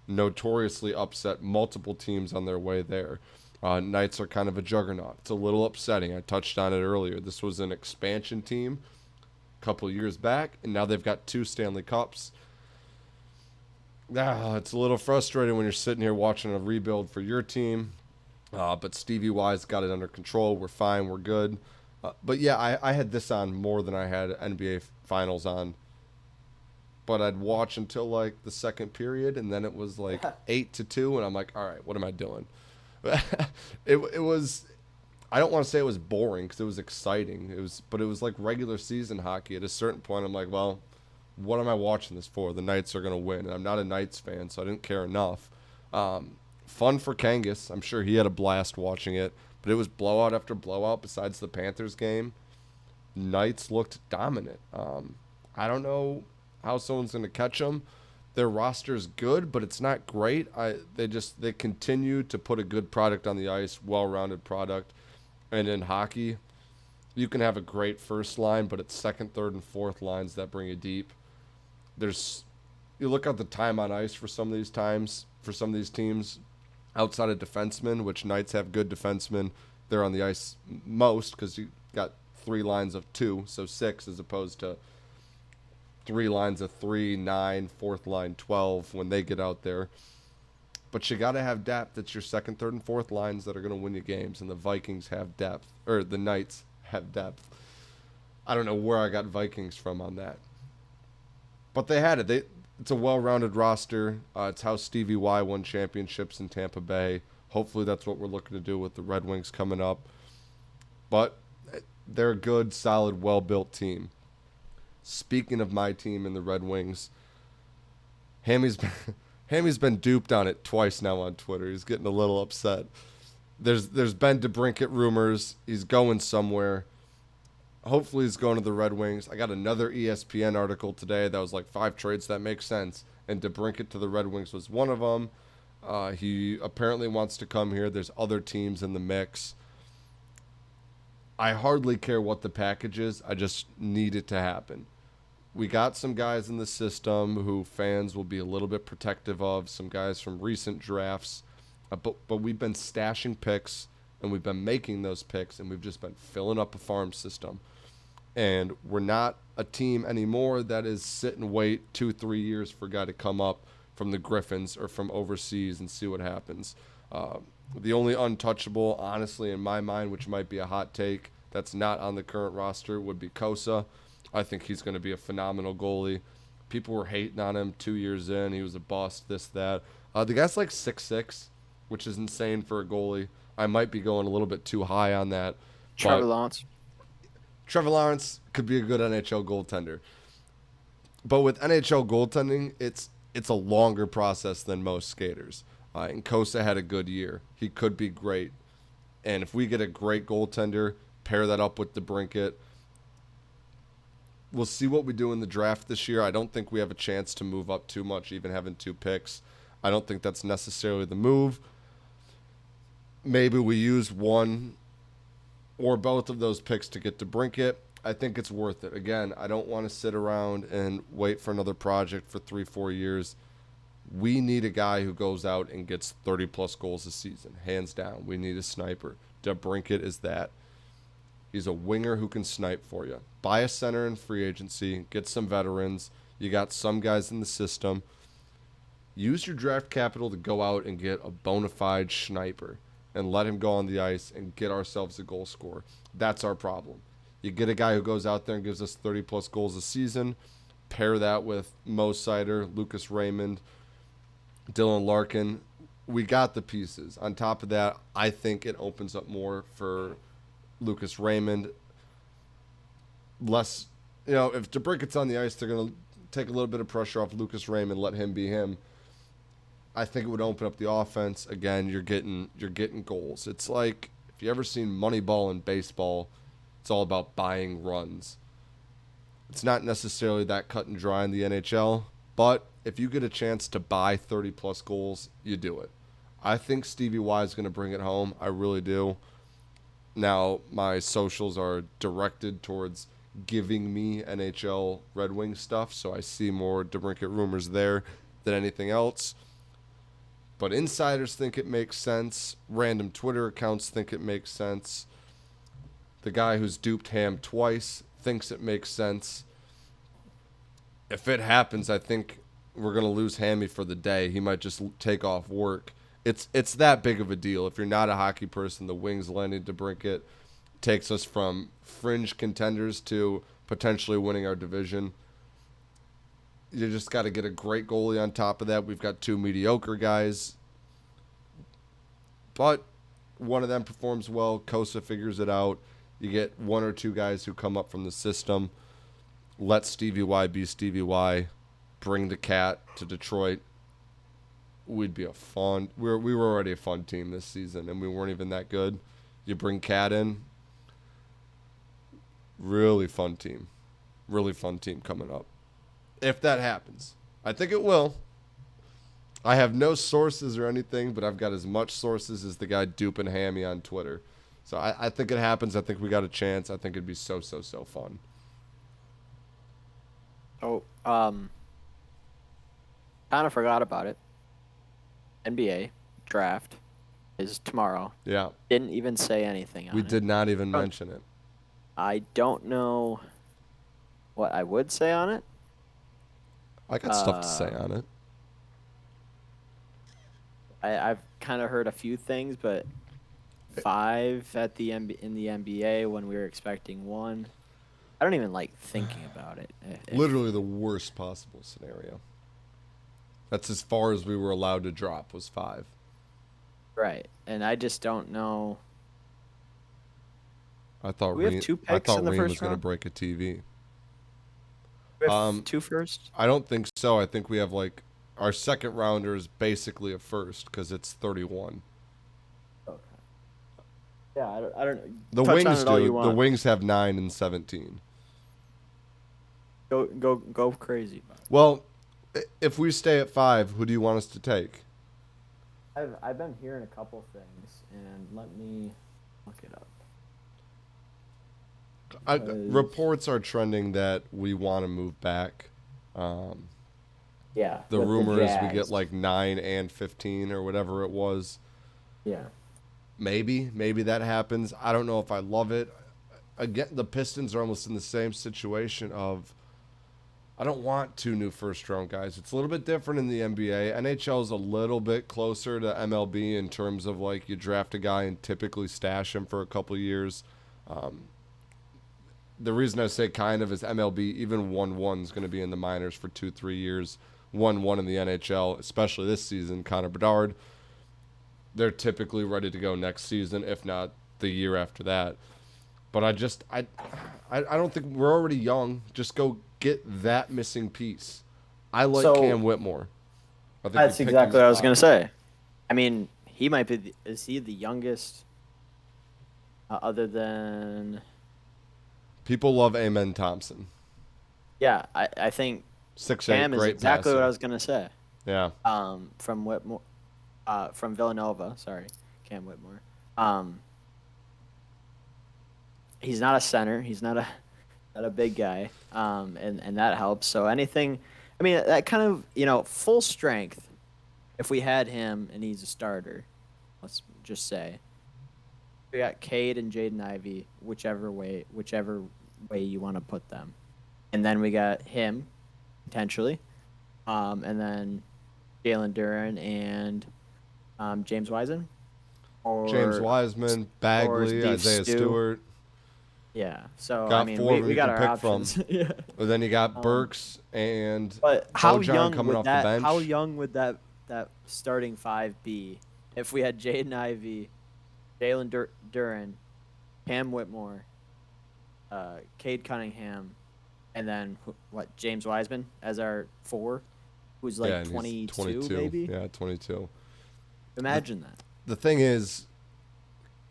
notoriously upset multiple teams on their way there. Knights are kind of a juggernaut. It's a little upsetting. I touched on it earlier. This was an expansion team a couple years back, and now they've got 2 Stanley Cups. It's a little frustrating when you're sitting here watching a rebuild for your team. But Stevie Y's got it under control. We're fine. We're good. But yeah, I had this on more than I had NBA Finals on. But I'd watch until like the second period, and then it was like 8-2, and I'm like, all right, what am I doing? It was. I don't want to say it was boring because it was exciting. But it was like regular season hockey. At a certain point, I'm like, well, what am I watching this for? The Knights are gonna win, and I'm not a Knights fan, so I didn't care enough. Fun for Kangas. I'm sure he had a blast watching it, but it was blowout after blowout. Besides the Panthers game, Knights looked dominant. I don't know how someone's going to catch them. Their roster's good, but it's not great. They continue to put a good product on the ice, well-rounded product. And in hockey, you can have a great first line, but it's second, third, and fourth lines that bring you deep. You look at the time on ice for some of these teams, outside of defensemen, which Knights have good defensemen. They're on the ice most because you got 3 lines of 2, so 6 as opposed to 3 lines of 3, 9, fourth line 12 when they get out there. But you got to have depth. It's your second, third, and fourth lines that are going to win you games, and the Vikings have depth, or the Knights have depth. I don't know where I got Vikings from on that. But they had it. It's a well-rounded roster. It's how Stevie Y won championships in Tampa Bay. Hopefully that's what we're looking to do with the Red Wings coming up. But they're a good, solid, well-built team. Speaking of my team in the Red Wings, Hammy's been duped on it twice now on Twitter. He's getting a little upset. There's been DeBrincat rumors. He's going somewhere. Hopefully he's going to the Red Wings. I got another ESPN article today that was like 5 trades that make sense, and DeBrincat to the Red Wings was one of them. He apparently wants to come here. There's other teams in the mix. I hardly care what the package is. I just need it to happen. We got some guys in the system who fans will be a little bit protective of, some guys from recent drafts. But we've been stashing picks, and we've been making those picks, and we've just been filling up a farm system. And we're not a team anymore that is sit and wait 2-3 years for a guy to come up from the Griffins or from overseas and see what happens. The only untouchable, honestly, in my mind, which might be a hot take, that's not on the current roster, would be Kosa. I think he's going to be a phenomenal goalie. People were hating on him 2 years in. He was a bust, this, that. The guy's like 6'6", which is insane for a goalie. I might be going a little bit too high on that. Trevor Lawrence. Trevor Lawrence could be a good NHL goaltender. But with NHL goaltending, it's a longer process than most skaters. And Kosa had a good year. He could be great. And if we get a great goaltender, pair that up with DeBrincat, we'll see what we do in the draft this year. I don't think we have a chance to move up too much, even having 2 picks. I don't think that's necessarily the move. Maybe we use one or both of those picks to get DeBrincat. I think it's worth it. Again, I don't want to sit around and wait for another project for 3-4 years. We need a guy who goes out and gets 30-plus goals a season, hands down. We need a sniper. DeBrincat is that. He's a winger who can snipe for you. Buy a center in free agency. Get some veterans. You got some guys in the system. Use your draft capital to go out and get a bona fide sniper and let him go on the ice and get ourselves a goal scorer. That's our problem. You get a guy who goes out there and gives us 30-plus goals a season. Pair that with Mo Sider, Lucas Raymond, Dylan Larkin. We got the pieces. On top of that, I think it opens up more for Lucas Raymond. Less, if DeBrincat's on the ice, they're going to take a little bit of pressure off Lucas Raymond, let him be him. I think it would open up the offense. Again, you're getting goals. It's like, if you ever seen Moneyball in baseball, it's all about buying runs. It's not necessarily that cut and dry in the NHL, but if you get a chance to buy 30-plus goals, you do it. I think Stevie Y is going to bring it home. I really do. Now, my socials are directed towards giving me NHL Red Wings stuff, so I see more DeBrincat rumors there than anything else. But insiders think it makes sense. Random Twitter accounts think it makes sense. The guy who's duped Ham twice thinks it makes sense. If it happens, I think we're going to lose Hammy for the day. He might just take off work. It's that big of a deal. If you're not a hockey person, the Wings landing DeBrincat takes us from fringe contenders to potentially winning our division. You just got to get a great goalie on top of that. We've got two mediocre guys. But one of them performs well. Kosa figures it out. You get one or two guys who come up from the system. Let Stevie Y be Stevie Y. Bring the Cat to Detroit. We'd be we were already a fun team this season, and we weren't even that good. You bring Cat in. Really fun team. Really fun team coming up. If that happens. I think it will. I have no sources or anything, but I've got as much sources as the guy duping Hammy on Twitter. So I think it happens. I think we got a chance. I think it'd be so fun. Oh, kind of forgot about it. NBA draft is tomorrow. Yeah. Didn't even say anything on We it. did not even mention it. I don't know what I would say on it. I got stuff to say on it. I've kind of heard a few things, but 5 in the NBA when we were expecting 1. I don't even like thinking about it. Literally the worst possible scenario. That's as far as we were allowed to drop, was 5. Right, and I just don't know. I thought We have 2 picks in the Reem first was going to round? break a TV. We have 2 first? I don't think so. I think we have our second rounder is basically a first because it's 31. Okay. Yeah, I don't know. The Touch on Wings it all you do. The want. Wings have 9 and 17. Go crazy. Well, if we stay at 5, who do you want us to take? I've been hearing a couple things, and let me look it up. Reports are trending that we want to move back. Yeah. The with rumor is we Jazz. get 9 and 15 or whatever it was. Yeah. Maybe that happens. I don't know if I love it. Again, the Pistons are almost in the same situation of I don't want 2 new first-round guys. It's a little bit different in the NBA. NHL is a little bit closer to MLB in terms of you draft a guy and typically stash him for a couple of years. The reason I say kind of is MLB, even 1-1 is going to be in the minors for 2-3 years. 1-1 in the NHL, especially this season, Connor Bedard. They're typically ready to go next season, if not the year after that. But I don't think we're already young. Just go get that missing piece. I like Cam Whitmore. I think That's exactly what I was going to say. I mean, he might be. Is he the youngest? Other than. People love Amen Thompson. Yeah, I think 6'8", Cam is great exactly passer. what I was going to say. Yeah. From Whitmore, from Villanova. Sorry, Cam Whitmore. He's not a center. He's not a big guy. And that helps. So anything, I mean, that kind of, full strength, if we had him and he's a starter, let's just say, We got Cade and Jaden Ivey, whichever way you want to put them. And then we got him potentially. And then Jalen Duran and James Wiseman, James or Wiseman, is Bagley, Beef Isaiah Stew. Stewart. Yeah. So I Got mean, four of we them we you got can our pick from. options. Yeah. And then you got Um, Burks and but how Bojan young coming would off the that how bench. young would that starting five be if we had Jaden Ivey, Jalen Duran, Cam Whitmore, Cade Cunningham, and then what, James Wiseman as our four, who's Yeah, like and he's 22 22. maybe. Yeah, 22. The Imagine that. the thing is,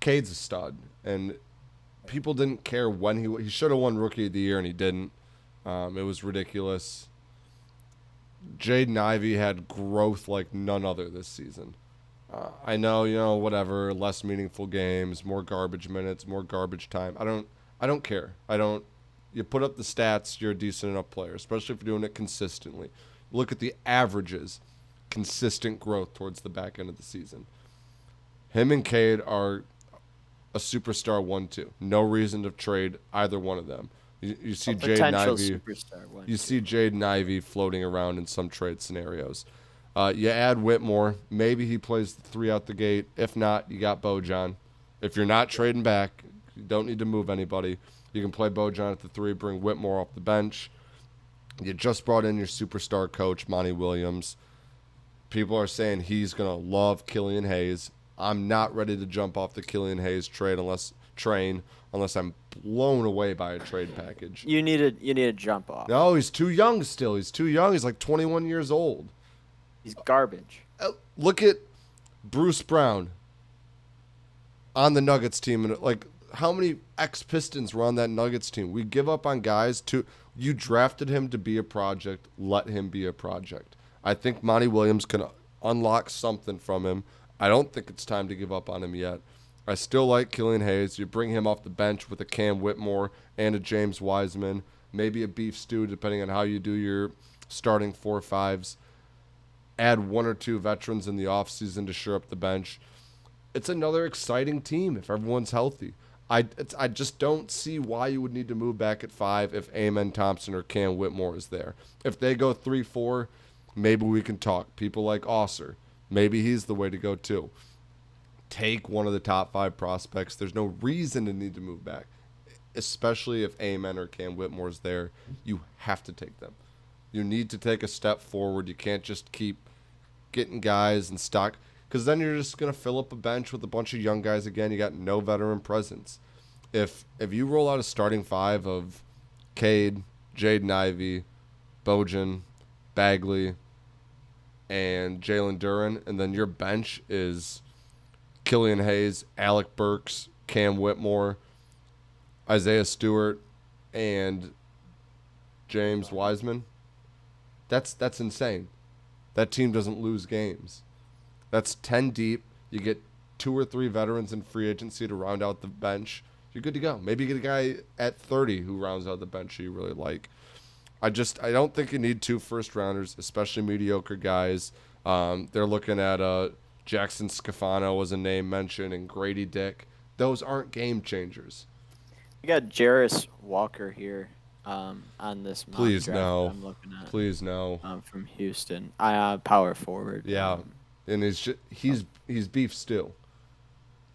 Cade's a stud, and people didn't care when he should have won Rookie of the Year, and he didn't. It was ridiculous. Jaden Ivey had growth like none other this season. I know, whatever, less meaningful games, more garbage minutes, more garbage time. I don't care. I don't. You put up the stats, you're a decent enough player, especially if you're doing it consistently. Look at the averages, consistent growth towards the back end of the season. Him and Cade are a superstar 1-2. No reason to trade either one of them. You see A Jaden potential Ivey. superstar one. You see Jaden Ivey floating around in some trade scenarios. You add Whitmore. Maybe he plays the three out the gate. If not, you got Bojan. If you're not trading back, you don't need to move anybody. You can play Bojan at the three, bring Whitmore off the bench. You just brought in your superstar coach, Monty Williams. People are saying he's going to love Killian Hayes. I'm not ready to jump off the Killian Hayes train unless I'm blown away by a trade package. You need to jump off. No, he's too young still. He's too young. He's like 21 years old. He's garbage. Look at Bruce Brown on the Nuggets team, and like how many ex-Pistons were on that Nuggets team? We give up on guys to. You drafted him to be a project. Let him be a project. I think Monty Williams can unlock something from him. I don't think it's time to give up on him yet. I still like Killian Hayes. You bring him off the bench with a Cam Whitmore and a James Wiseman, maybe a Beef Stew, depending on how you do your starting 4-5s. Add one or two veterans in the offseason to shore up the bench. It's another exciting team if everyone's healthy. I just don't see why you would need to move back at 5 if Amen Thompson or Cam Whitmore is there. If they go 3-4, maybe we can talk. People like Osser, maybe he's the way to go too. Take one of the top 5 prospects. There's no reason to need to move back, especially if Amen or Cam Whitmore is there. You have to take them. You need to take a step forward. You can't just keep getting guys and stock, because then you're just going to fill up a bench with a bunch of young guys again. You got no veteran presence. If you roll out a starting 5 of Cade, Jaden Ivey, Bojan, Bagley, and Jalen Duran, and then your bench is Killian Hayes, Alec Burks, Cam Whitmore, Isaiah Stewart, and James Wiseman, that's insane. That team doesn't lose games. That's 10 deep. You get 2 or 3 veterans in free agency to round out the bench. You're good to go. Maybe you get a guy at 30 who rounds out the bench you really like. I don't think you need 2 first-rounders, especially mediocre guys. They're looking at Jackson Scafano was a name mentioned, and Grady Dick. Those aren't game changers. We got Jarris Walker here on this mock Please draft no. that I'm looking at. Please no. From Houston. Power forward. Yeah. And he's beef stew.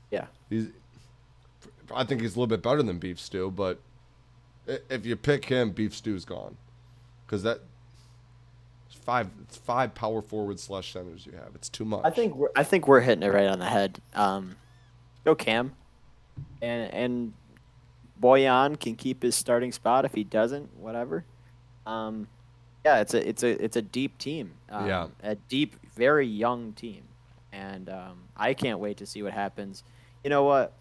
Yeah. I think he's a little bit better than beef stew, but if you pick him, beef stew's gone, because it's five power forward / centers you have. It's too much. I think we're hitting it right on the head. Go Cam, and Boyan can keep his starting spot. If he doesn't, whatever. Yeah, it's a deep team. Yeah. A deep, very young team, and I can't wait to see what happens. You know what?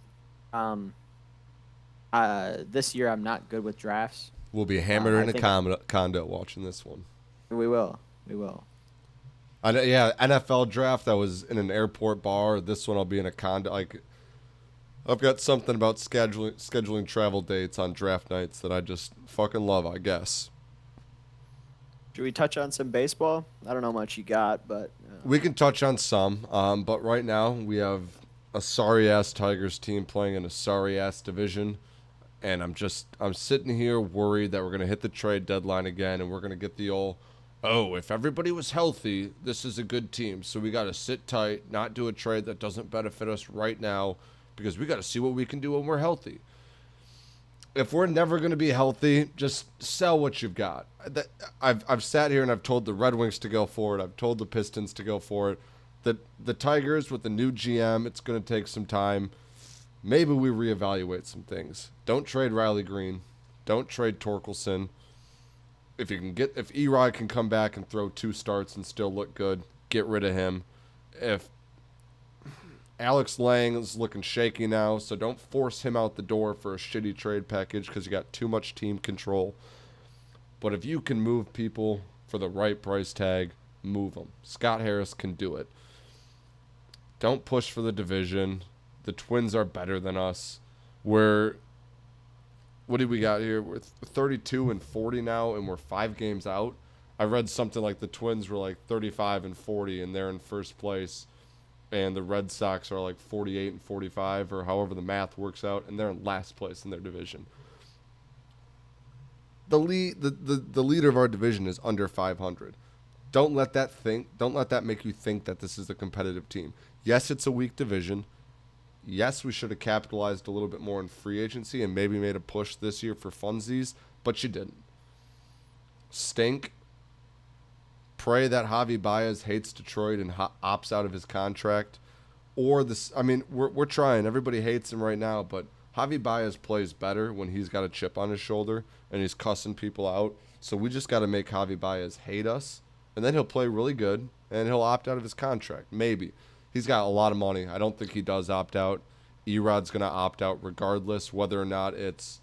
This year I'm not good with drafts. We'll be hammered I in a think condo watching this one. We will. Yeah, NFL draft, I was in an airport bar. This one I'll be in a condo. Like, I've got something about scheduling travel dates on draft nights that I just fucking love, I guess. Should we touch on some baseball? I don't know how much you got, but We can touch on some, but right now we have a sorry ass Tigers team playing in a sorry ass division. And I'm sitting here worried that we're gonna hit the trade deadline again, and we're gonna get the old, oh, if everybody was healthy, this is a good team. So we gotta sit tight, not do a trade that doesn't benefit us right now, because we gotta see what we can do when we're healthy. If we're never gonna be healthy, just sell what you've got. I've sat here and I've told the Red Wings to go for it. I've told the Pistons to go for it. The Tigers with the new GM, it's gonna take some time. Maybe we reevaluate some things. Don't trade Riley Green. Don't trade Torkelson. If Erod can come back and throw 2 starts and still look good, get rid of him. If Alex Lang is looking shaky now, so don't force him out the door for a shitty trade package because you got too much team control. But if you can move people for the right price tag, move them. Scott Harris can do it. Don't push for the division. The Twins are better than us. What did we got here? We're 32 and 40 now, and we're 5 games out. I read something like the Twins were like 35 and 40, and they're in first place, and the Red Sox are like 48 and 45, or however the math works out, and they're in last place in their division. The leader of our division is under 500. Don't let that make you think that this is a competitive team. Yes, it's a weak division. Yes, we should have capitalized a little bit more in free agency and maybe made a push this year for funsies, but you didn't. Stink. Pray that Javi Baez hates Detroit and opts out of his contract. Or this, I mean, we're trying. Everybody hates him right now, but Javi Baez plays better when he's got a chip on his shoulder and he's cussing people out. So we just got to make Javi Baez hate us, and then he'll play really good and he'll opt out of his contract. Maybe. He's got a lot of money. I don't think he does opt out. Erod's going to opt out regardless, whether or not it's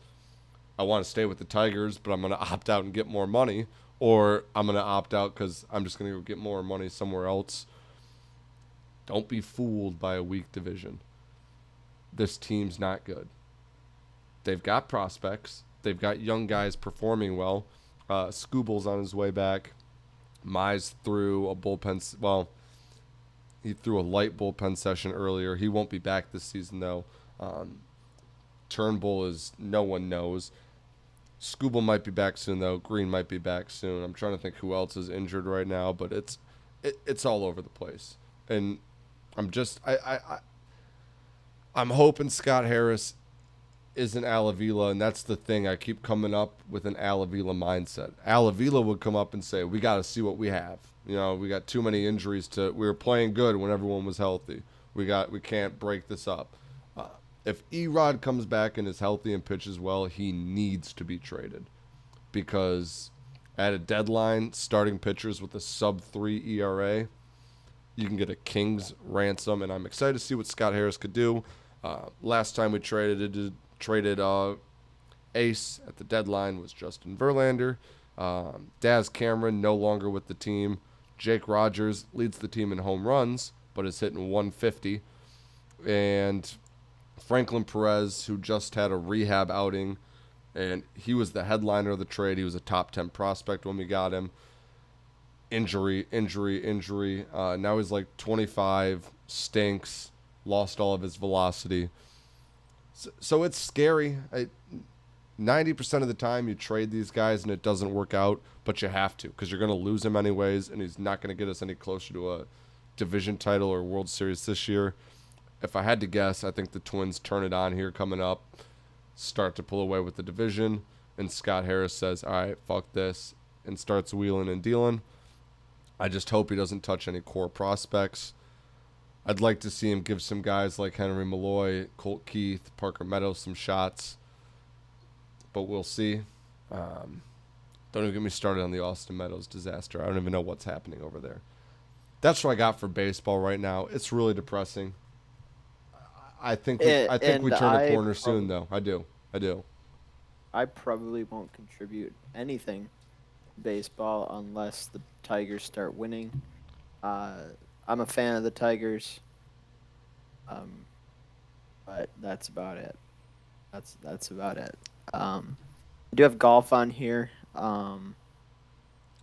I want to stay with the Tigers, but I'm going to opt out and get more money, or I'm going to opt out because I'm just going to go get more money somewhere else. Don't be fooled by a weak division. This team's not good. They've got prospects. They've got young guys performing well. Scooble's on his way back. Mize threw a bullpen. Well, he threw a light bullpen session earlier. He won't be back this season, though. Turnbull is no one knows. Scooble might be back soon, though. Green might be back soon. I'm trying to think who else is injured right now, but it's all over the place. And I'm hoping Scott Harris isn't Al Avila, and that's the thing. I keep coming up with an Al Avila mindset. Al Avila would come up and say, we got to see what we have. You know, we got too many injuries we were playing good when everyone was healthy. We can't break this up. If Erod comes back and is healthy and pitches well, he needs to be traded. Because at a deadline, starting pitchers with a sub-3 ERA, you can get a king's ransom, and I'm excited to see what Scott Harris could do. Last time we traded ace at the deadline was Justin Verlander. Daz Cameron no longer with the team. Jake Rogers leads the team in home runs, but is hitting 150. And Franklin Perez, who just had a rehab outing, and he was the headliner of the trade. He was a top 10 prospect when we got him. Injury. Now he's like 25, stinks, lost all of his velocity. So it's scary. 90% of the time you trade these guys and it doesn't work out, but you have to because you're going to lose him anyways, and he's not going to get us any closer to a division title or World Series this year. If I had to guess, I think the Twins turn it on here coming up, start to pull away with the division, and Scott Harris says, all right, fuck this, and starts wheeling and dealing. I just hope he doesn't touch any core prospects. I'd like to see him give some guys like Henry Malloy, Colt Keith, Parker Meadows some shots, but we'll see. Don't even get me started on the Austin Meadows disaster. I don't even know what's happening over there. That's what I got for baseball right now. It's really depressing. I think we turn a corner soon, though. I do. I probably won't contribute anything to baseball unless the Tigers start winning. I'm a fan of the Tigers, but that's about it. That's about it. I do have golf on here.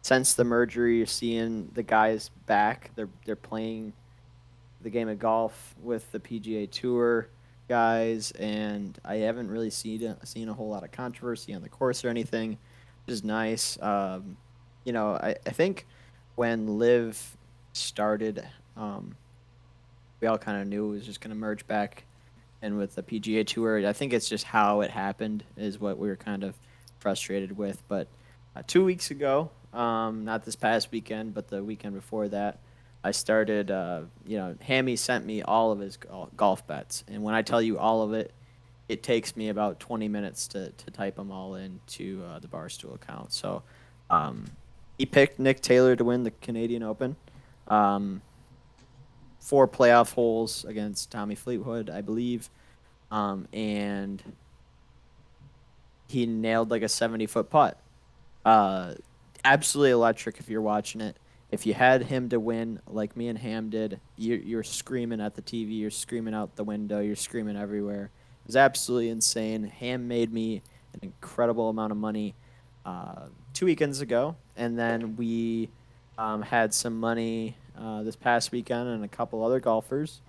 Since the merger, you're seeing the guys back. They're playing the game of golf with the PGA Tour guys, and I haven't really seen a whole lot of controversy on the course or anything, which is nice. I think when Live started, um, we all kind of knew it was just going to merge back and with the PGA Tour. I think it's just how it happened is what we were kind of frustrated with. But 2 weeks ago, not this past weekend, but the weekend before that, I started. Hammy sent me all of his golf bets, and when I tell you all of it, it takes me about 20 minutes to type them all into the Barstool account. So um, he picked Nick Taylor to win the Canadian Open. Um, 4 playoff holes against Tommy Fleetwood, I believe. And he nailed like a 70-foot putt. Uh, Absolutely electric if you're watching it. If you had him to win like me and Ham did, you're screaming at the TV, you're screaming out the window, you're screaming everywhere. It was absolutely insane. Ham made me an incredible amount of money 2 weekends ago, and then we had some money this past weekend and a couple other golfers.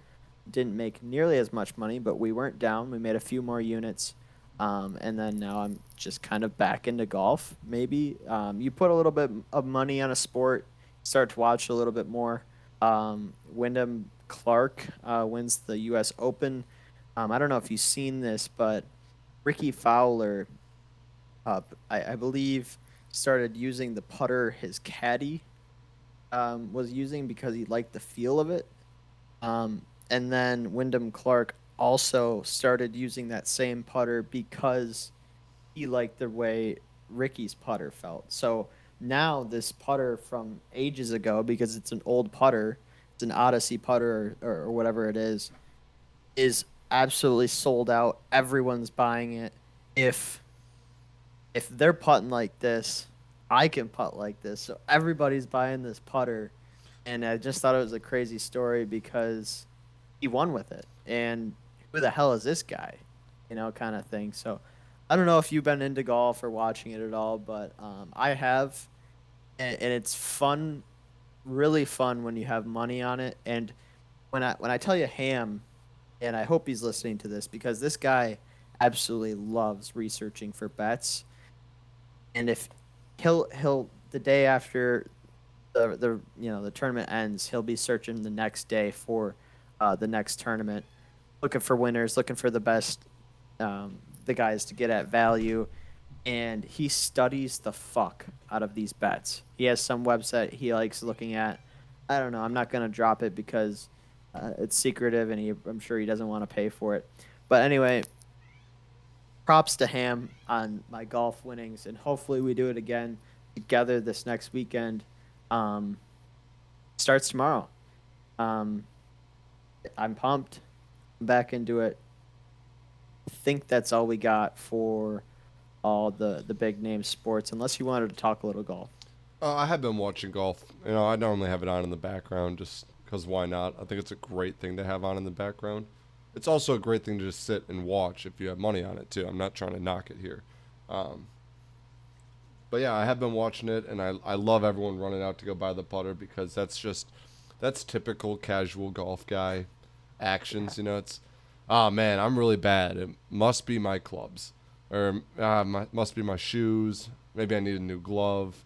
Didn't make nearly as much money, but we weren't down. We made a few more units. And then now I'm just kind of back into golf. Maybe you put a little bit of money on a sport, start to watch a little bit more. Wyndham Clark wins the U.S. Open. I don't know if you've seen this, but Ricky Fowler, I believe, started using the putter his caddy was using because he liked the feel of it. And then Wyndham Clark also started using that same putter because he liked the way Ricky's putter felt. So now this putter from ages ago, because it's an old putter, it's an Odyssey putter or whatever it is absolutely sold out. Everyone's buying it. If they're putting like this, I can putt like this. So everybody's buying this putter. And I just thought it was a crazy story because he won with it. And who the hell is this guy? Kind of thing. So I don't know if you've been into golf or watching it at all, but I have. And it's fun, really fun when you have money on it. And when I tell you Ham, and I hope he's listening to this because this guy absolutely loves researching for bets. And if he'll the day after the tournament ends, he'll be searching the next day for the next tournament, looking for winners, looking for the best the guys to get at value, and he studies the fuck out of these bets. He has some website he likes looking at. I don't know. I'm not gonna drop it because it's secretive, and I'm sure he doesn't want to pay for it. But anyway, props to Ham on my golf winnings, and hopefully we do it again together this next weekend. Starts tomorrow. I'm pumped. I'm back into it. I think that's all we got for all the big name sports, unless you wanted to talk a little golf. I have been watching golf. I normally have it on in the background just because why not? I think it's a great thing to have on in the background. It's also a great thing to just sit and watch if you have money on it too. I'm not trying to knock it here. But yeah, I have been watching it, and I love everyone running out to go buy the putter because that's typical casual golf guy actions. It's, oh man, I'm really bad. It must be my clubs, or must be my shoes. Maybe I need a new glove.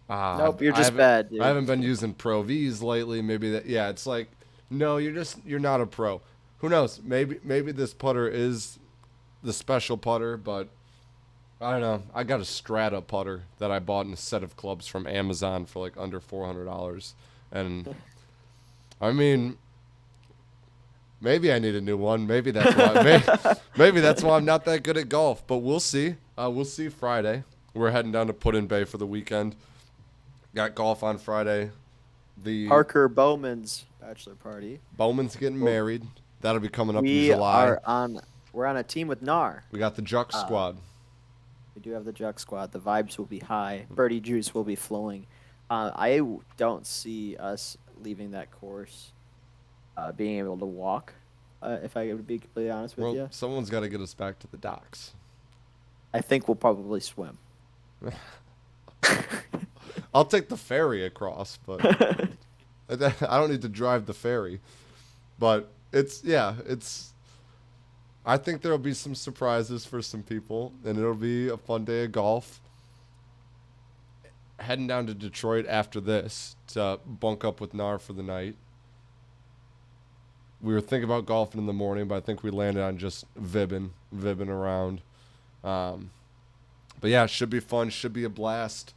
Nope, you're just I bad, dude. I haven't been using Pro V's lately. Maybe that. Yeah, it's like, no, you're not a pro. Who knows? Maybe this putter is the special putter, but I don't know. I got a Strata putter that I bought in a set of clubs from Amazon for like under $400, and I mean, maybe I need a new one. Maybe that's why. Maybe that's why I'm not that good at golf. But we'll see. We'll see Friday. We're heading down to Put-in Bay for the weekend. Got golf on Friday. The Parker Bowman's bachelor party. Bowman's getting married. That'll be coming up in We July. we're on a team with Nar. We got the Juck squad. We do have the Juck squad. The vibes will be high. Birdie juice will be flowing. I don't see us leaving that course, being able to walk. If I would be completely honest with you, Someone's got to get us back to the docks. I think we'll probably swim. I'll take the ferry across, but I don't need to drive the ferry. But it's. I think there'll be some surprises for some people, and it'll be a fun day of golf. Heading down to Detroit after this to bunk up with Nar for the night. We were thinking about golfing in the morning, but I think we landed on just vibbing around. Um, but yeah, it should be fun. Should be a blast.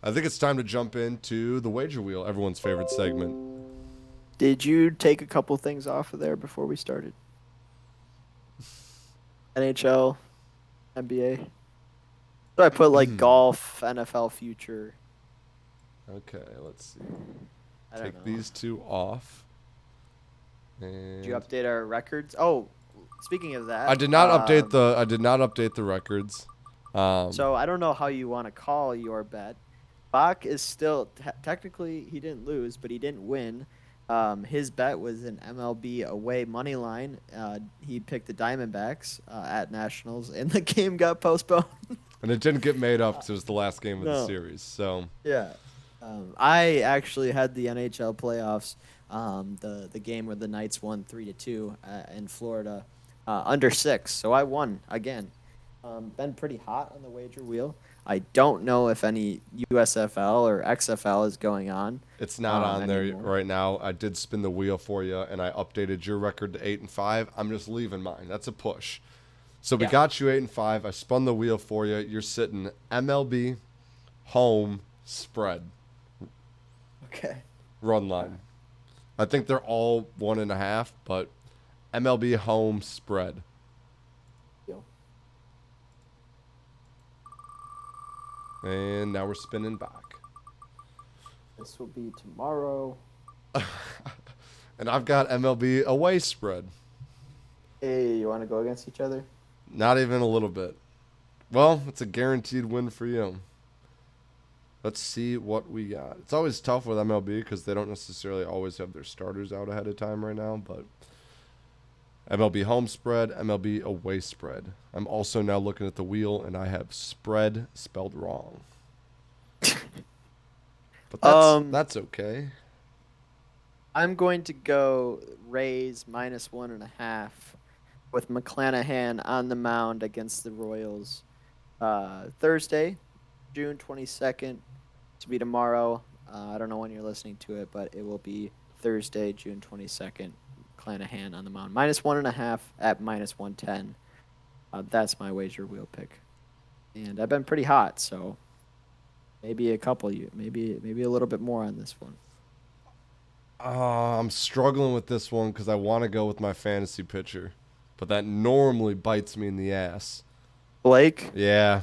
I think it's time to jump into the wager wheel, everyone's favorite segment. Did you take a couple things off of there before we started? NHL, NBA. So I put like golf, NFL future. Okay, let's see. I don't Take know. these two off. Did you And update our records? Oh, speaking of that, I did not update the records. So I don't know how you want to call your bet. Bach is still technically he didn't lose, but he didn't win. His bet was an MLB away money line. He picked the Diamondbacks at Nationals, and the game got postponed. And it didn't get made up because it was the last game of the No. series. So Yeah. I actually had the NHL playoffs, the game where the Knights won 3-2 in Florida, under 6. So I won again. Been pretty hot on the wager wheel. I don't know if any USFL or XFL is going on. it's not on there anymore. right now. I did spin the wheel for you, and I updated your record to 8-5. I'm just leaving mine. That's a push. So we Yeah. got you 8-5. I spun the wheel for you. You're sitting MLB home spread Okay. run line. I think they're all 1.5, but MLB home spread. Deal. And now we're spinning back. This will be tomorrow. And I've got MLB away spread. Hey, you want to go against each other? Not even a little bit. Well, it's a guaranteed win for you. Let's see what we got. It's always tough with MLB because they don't necessarily always have their starters out ahead of time right now, but MLB home spread, MLB away spread. I'm also now looking at the wheel and I have spread spelled wrong. But that's okay. I'm going to go Rays -1.5 with McClanahan on the mound against the Royals. Thursday, June 22nd, to be tomorrow. I don't know when you're listening to it, but it will be Thursday, June 22nd. McClanahan on the mound. -1.5 at -110. That's my wager wheel pick. And I've been pretty hot, so maybe maybe a little bit more on this one. I'm struggling with this one because I want to go with my fantasy pitcher, but that normally bites me in the ass. Blake, Yeah,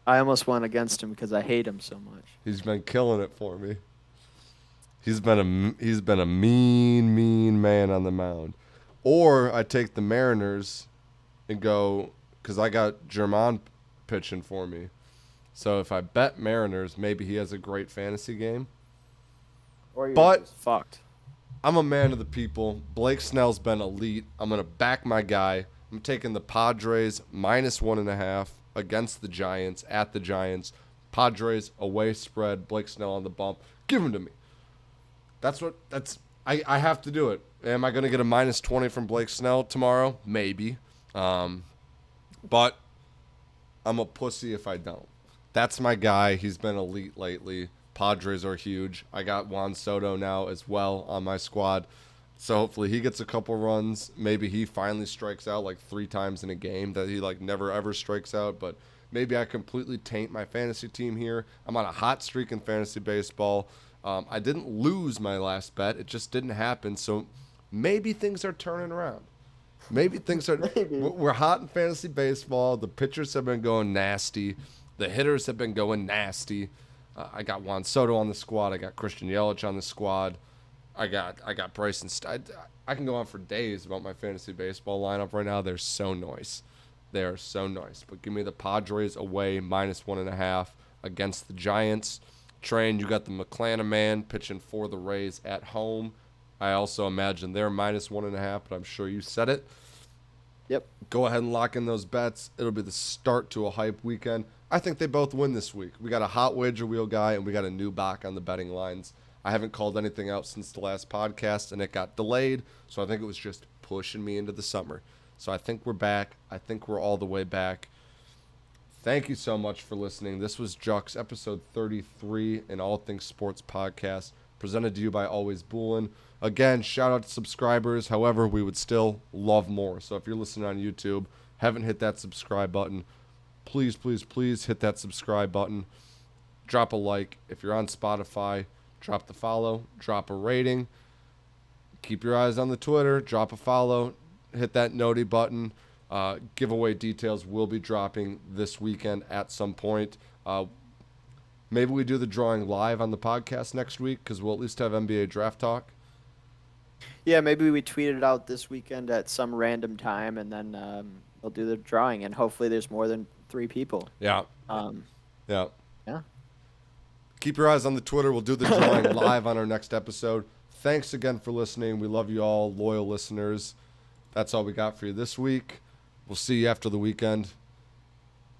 I almost went against him because I hate him so much. he's been killing it for me. He's been a mean man on the mound. Or I take the Mariners and go because I got German pitching for me. So if I bet Mariners, maybe he has a great fantasy game. Or you're But- just fucked. I'm a man of the people. Blake Snell's been elite. I'm going to back my guy. I'm taking the Padres -1.5 against the Giants at the Giants. Padres away spread. Blake Snell on the bump. Give him to me. I have to do it. Am I going to get a -20 from Blake Snell tomorrow? Maybe. But I'm a pussy if I don't. That's my guy. He's been elite lately. Padres are huge. I got Juan Soto now as well on my squad. So hopefully he gets a couple runs. Maybe he finally strikes out like 3 times in a game that he like never ever strikes out. But maybe I completely taint my fantasy team here. I'm on a hot streak in fantasy baseball. I didn't lose my last bet. It just didn't happen. So maybe things are turning around. Maybe things are. Maybe. We're hot in fantasy baseball. The pitchers have been going nasty. The hitters have been going nasty. I got Juan Soto on the squad. I got Christian Yelich on the squad. I got Bryson. I can go on for days about my fantasy baseball lineup right now. They're so nice. They are so nice. But give me the Padres away -1.5 against the Giants. Train, you got the McClanahan pitching for the Rays at home. I also imagine they're -1.5, but I'm sure you said it. Yep. Go ahead and lock in those bets. It'll be the start to a hype weekend. I think they both win this week. We got a hot wager wheel guy, and we got a new back on the betting lines. I haven't called anything out since the last podcast, and it got delayed. So I think it was just pushing me into the summer. So I think we're back. I think we're all the way back. Thank you so much for listening. This was Juck's episode 33 in All Things Sports podcast, presented to you by Always Boolin. Again, shout out to subscribers. However, we would still love more. So if you're listening on YouTube, haven't hit that subscribe button, please, please, please hit that subscribe button. Drop a like. If you're on Spotify, drop the follow, drop a rating. Keep your eyes on the Twitter, drop a follow, hit that noti button. Giveaway details will be dropping this weekend at some point. Maybe we do the drawing live on the podcast next week because we'll at least have NBA draft talk. Yeah, maybe we tweet it out this weekend at some random time, and then we'll do the drawing, and hopefully there's more than 3 people. Yeah. Yeah. Keep your eyes on the Twitter. We'll do the drawing live on our next episode. Thanks again for listening. We love you all, loyal listeners. That's all we got for you this week. We'll see you after the weekend.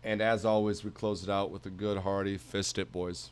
And as always, we close it out with a good, hearty fist it, boys.